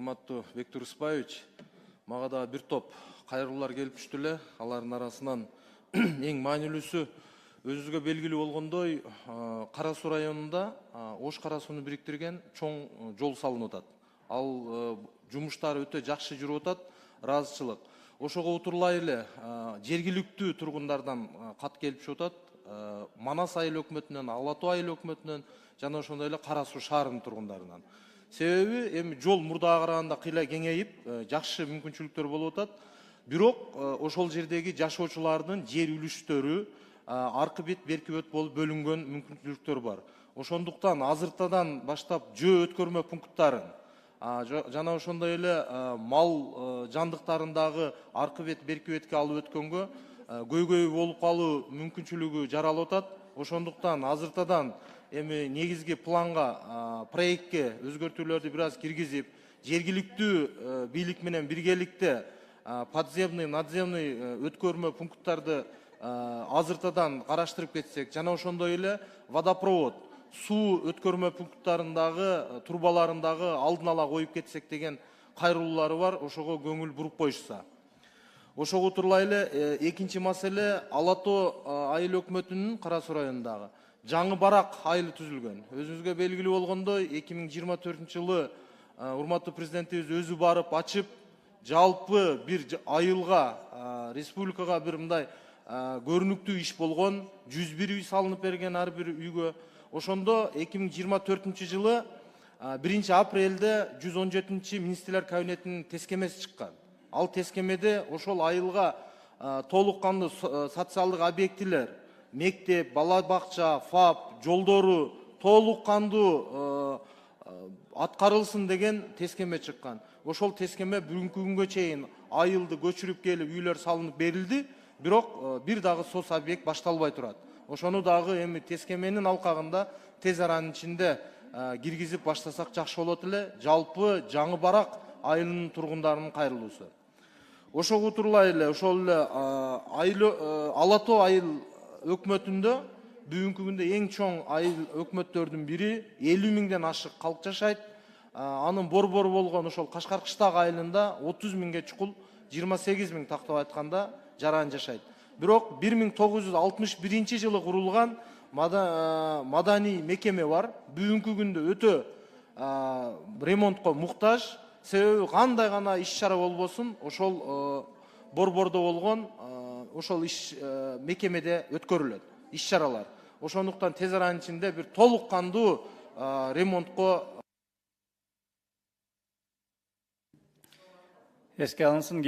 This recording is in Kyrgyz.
Урматтуу Бектур Исбаевич, мага да бир топ кайрылуулар келип түштү эле. Алардын арасынан эң маанилүүсү өзүңүзгө белгилүү болгондой, Кара Суу районунда Ош Кара Сууну бириктирген чоң жол салынып атат. Ал жумуштар өтө жакшы жүрүп атат, ыраазычылык. Ошого утурлай эле жергиликтүү тургундардан кат келип түшүп атат. Манас айыл өкмөтүнөн, Ала Тоо айыл өкмөтүнөн жана ошондой эле Кара Суу шаарынын тургундарынан. Себеби эми жол мурдага караганда кыйла кеңейип, жакшы мүмкүнчүлүктөр болуп атат. Бирок ошол жердеги жашоочулардын жер үлүштөрү аркы бет, берки бет болуп бөлүнгөн мүмкүнчүлүктөр бар. Ошондуктан азыртадан баштап жөө өткөрмө пункттарын жана ошондой эле мал жандыктарындагы аркы бет, берки бетке алып өткөнгө көйгөй болуп калуу мүмкүнчүлүгү жаралып атат. Ошондуктан азыртадан эми негизги планга, проектке өзгөртүүлөрдү бир аз киргизип, жергиликтүү бийлик менен биргеликте подземный, надземный өткөрмө пункттарды азыртадан караштырып кетсек, жана ошондой эле водопровод, суу өткөрмө пункттарындагы турбаларындагы алдын ала коюп кетсек деген кайрылуулары бар, ошого көңүл буруп коюшса. Ошого утурлай эле экинчи маселе Ала Тоо айыл өкмөтүнүн Кара Суу районундагы Жаңы Барак айылы түзүлгөн. Өзүңүзгө белгилүү болгондой, 2024-жылы урматтуу президентибиз өзү барып ачып, жалпы бир айылга, республикага бир мындай көрүнүктүү иш болгон, 101 үй салынып берген ар бир үйгө. Ошондо 2024-жылы 1-апрелде 117 министрлер кабинетинин тескемеси чыккан. Ал тескемеде ошол айылга толук кандуу социалдык объектилер, мектеп, бала бакча, ФАП, жолдору толук кандуу аткарылсын деген тескеме чыккан. Ошол тескеме бүгүнкү күнгө чейин айылды көчүрүп келип үйлөр салынып берилди, бирок бир дагы соц объект башталбай турат. Ошону дагы эми тескеменин алкагында тез аранын ичинде киргизип баштасак жакшы болот эле. Жалпы Жаңы Барак айылынын тургундарынын кайрылуусу. Ошого утурлай эле ошол эле Ала Тоо айыл өкмөтүндө бүгүнкү күндө эң чоң айыл өкмөттөрдүн бири, 50 миңден ашык калк жашайт. Анын борбору болгон ошол Кашкар Кыштак айылында 30 миңге чукул, 28 миң тактап айтканда жаран жашайт. Бирок 1961-жылы курулган маданий мекеме бар. Бүгүнкү күндө өтө ремонтко муктаж. Себеби кандай гана иш-чара болбосун, ошол борбордо болгон ошол иш мекемеде өткөрүлөт иш-чаралар. Ошондуктан тез аранын ичинде бир толук кандуу ремонтко эске алынсын.